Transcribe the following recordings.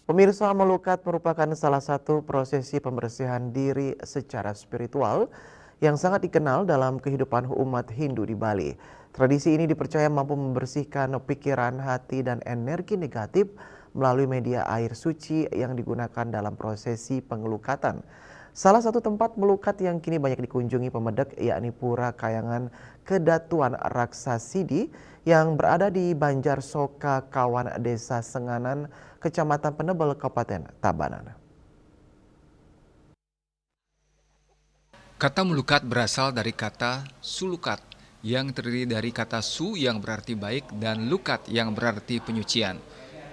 Pemirsa, melukat merupakan salah satu prosesi pembersihan diri secara spiritual yang sangat dikenal dalam kehidupan umat Hindu di Bali. Tradisi ini dipercaya mampu membersihkan pikiran, hati, dan energi negatif melalui media air suci yang digunakan dalam prosesi pengelukatan. Salah satu tempat melukat yang kini banyak dikunjungi pemedek yakni Pura Kayangan Kedatuan Raksasidi yang berada di Banjar Soka, Kawan, Desa Senganan, Kecamatan Penebel, Kabupaten Tabanan. Kata melukat berasal dari kata sulukat yang terdiri dari kata su yang berarti baik dan lukat yang berarti penyucian.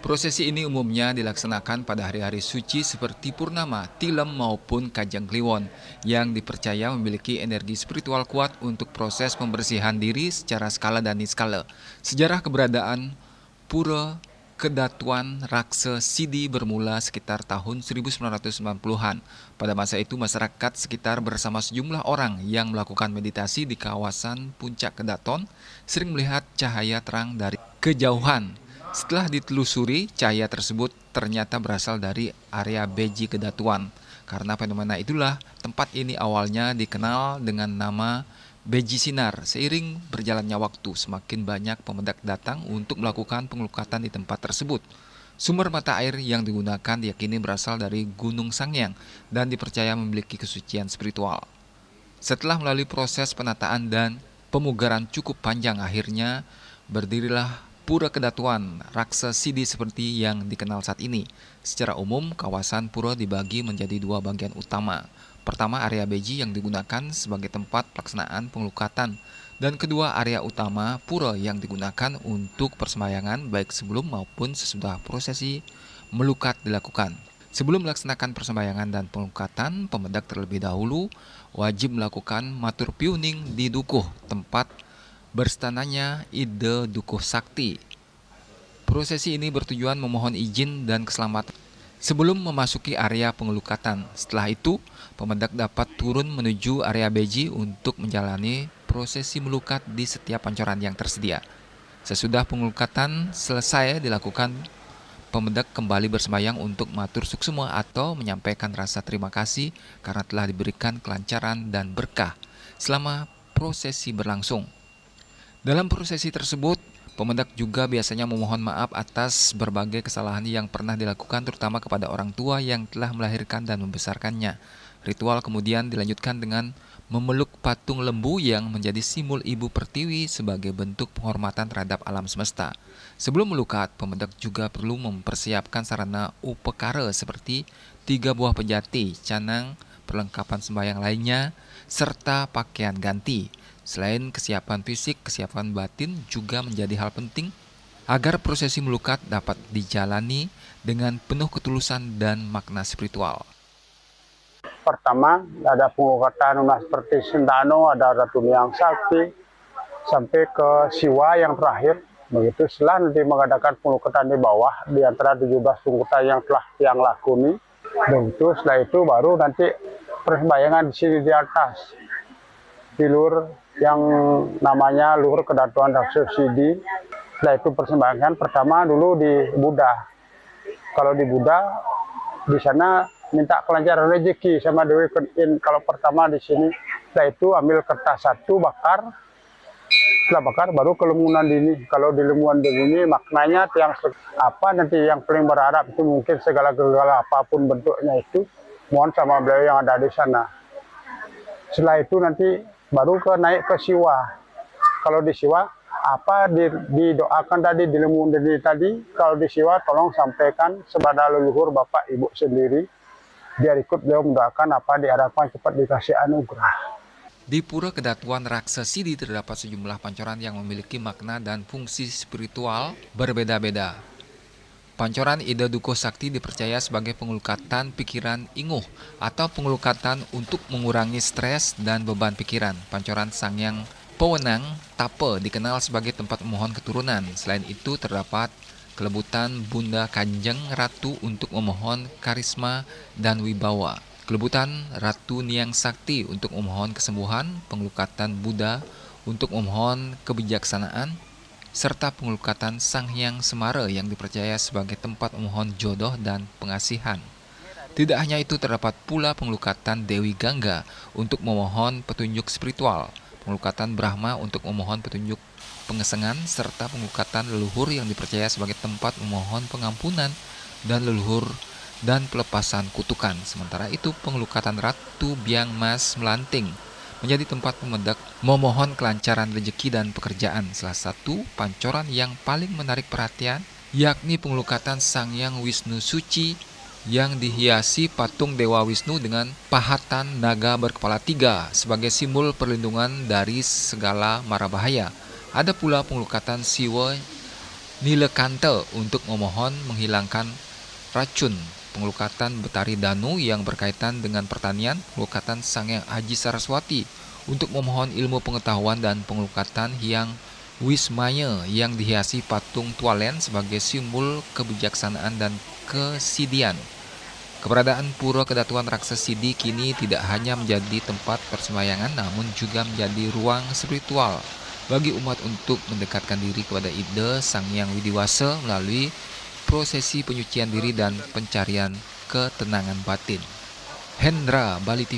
Prosesi ini umumnya dilaksanakan pada hari-hari suci seperti Purnama, Tilem maupun Kajang Kliwon yang dipercaya memiliki energi spiritual kuat untuk proses pembersihan diri secara skala dan niskala. Sejarah keberadaan Pura Kedatuan Raksa Sidi bermula sekitar tahun 1990-an. Pada masa itu masyarakat sekitar bersama sejumlah orang yang melakukan meditasi di kawasan Puncak Kedaton sering melihat cahaya terang dari kejauhan. Setelah ditelusuri, cahaya tersebut ternyata berasal dari area Beji Kedatuan. Karena fenomena itulah, tempat ini awalnya dikenal dengan nama Beji Sinar. Seiring berjalannya waktu, semakin banyak pemendak datang untuk melakukan pengelukatan di tempat tersebut. Sumber mata air yang digunakan diyakini berasal dari Gunung Sangyang dan dipercaya memiliki kesucian spiritual. Setelah melalui proses penataan dan pemugaran cukup panjang, akhirnya berdirilah Pura Kedatuan Raksa Sidi seperti yang dikenal saat ini. Secara umum, kawasan pura dibagi menjadi dua bagian utama. Pertama, area beji yang digunakan sebagai tempat pelaksanaan pengelukatan. Dan kedua, area utama pura yang digunakan untuk persembahyangan baik sebelum maupun sesudah prosesi melukat dilakukan. Sebelum melaksanakan persembahyangan dan pengelukatan, pemendak terlebih dahulu wajib melakukan matur piuning di dukuh, tempat berstananya ide dukuh sakti. Prosesi ini bertujuan memohon izin dan keselamatan sebelum memasuki area pengelukatan. Setelah itu, pemendak dapat turun menuju area beji untuk menjalani prosesi melukat di setiap pancoran yang tersedia. Sesudah pengelukatan selesai dilakukan, pemendak kembali bersembahyang untuk matur suksema atau menyampaikan rasa terima kasih karena telah diberikan kelancaran dan berkah selama prosesi berlangsung. Dalam prosesi tersebut, pemendak juga biasanya memohon maaf atas berbagai kesalahan yang pernah dilakukan terutama kepada orang tua yang telah melahirkan dan membesarkannya. Ritual kemudian dilanjutkan dengan memeluk patung lembu yang menjadi simbol ibu pertiwi sebagai bentuk penghormatan terhadap alam semesta. Sebelum melukat, pemendak juga perlu mempersiapkan sarana upekara seperti 3 buah pejati, canang, perlengkapan sembahyang lainnya, serta pakaian ganti. Selain kesiapan fisik, kesiapan batin juga menjadi hal penting agar prosesi melukat dapat dijalani dengan penuh ketulusan dan makna spiritual. Pertama, ada pengelukatan seperti Sentano, ada Ratu Niang Sakti, sampai ke Siwa yang terakhir. Begitu setelah nanti mengadakan pengelukatan di bawah, di antara 17 pengelukatan yang telah yang lakoni. Begitu setelah itu baru nanti persembahyangan di sini di atas. Di luhur yang namanya Luhur Kedatuan Raksasidi. Setelah itu persembahyangan pertama dulu di Buddha. Kalau di Buddha, di sana minta kelancaran rezeki sama Dewi Kenin. Kalau pertama di sini, setelah itu ambil kertas satu bakar. Setelah bakar baru ke lemungan dini. Kalau di lemungan dini maknanya yang apa nanti yang paling berharap itu mungkin segala-gala apapun bentuknya itu mohon sama beliau yang ada di sana. Setelah itu nanti baru naik ke Siwa. Kalau di Siwa apa didoakan tadi di lemungan dini tadi, kalau di Siwa tolong sampaikan kepada leluhur bapak ibu sendiri biar ikut beliau mendoakan apa diharapkan cepat dikasih anugerah. Di Pura Kedatuan Raksa Sidi terdapat sejumlah pancoran yang memiliki makna dan fungsi spiritual berbeda-beda. Pancoran Ida Dukuh Sakti dipercaya sebagai pengelukatan pikiran inguh atau pengelukatan untuk mengurangi stres dan beban pikiran. Pancoran Sangyang Pewenang Tape dikenal sebagai tempat memohon keturunan. Selain itu terdapat kelebutan Bunda Kanjeng Ratu untuk memohon karisma dan wibawa. Kelebutan Ratu Niang Sakti untuk memohon kesembuhan, pengelukatan Buddha untuk memohon kebijaksanaan, serta pengelukatan Sang Hyang Semara yang dipercaya sebagai tempat memohon jodoh dan pengasihan. Tidak hanya itu, terdapat pula pengelukatan Dewi Gangga untuk memohon petunjuk spiritual, pengelukatan Brahma untuk memohon petunjuk pengesengan, serta pengelukatan leluhur yang dipercaya sebagai tempat memohon pengampunan dan leluhur dan pelepasan kutukan. Sementara itu, pengelukatan Ratu Biang Mas Melanting menjadi tempat pemendak memohon kelancaran rezeki dan pekerjaan. Salah satu pancoran yang paling menarik perhatian yakni pengelukatan Sang Hyang Wisnu Suci yang dihiasi patung Dewa Wisnu dengan pahatan naga berkepala 3 sebagai simbol perlindungan dari segala mara bahaya. Ada pula pengelukatan Siwa Nilekanta untuk memohon menghilangkan racun, pengelukatan Betari Danu yang berkaitan dengan pertanian, pengelukatan Sang Hyang Aji Saraswati untuk memohon ilmu pengetahuan, dan pengelukatan Hyang Wismaya yang dihiasi patung Tualen sebagai simbol kebijaksanaan dan kesidian. Keberadaan Pura Kedatuan Raksasa Sidi kini tidak hanya menjadi tempat persembahyangan, namun juga menjadi ruang spiritual bagi umat untuk mendekatkan diri kepada Ida Sang Hyang Widiwasa melalui prosesi penyucian diri dan pencarian ketenangan batin. Hendra, Bali TV.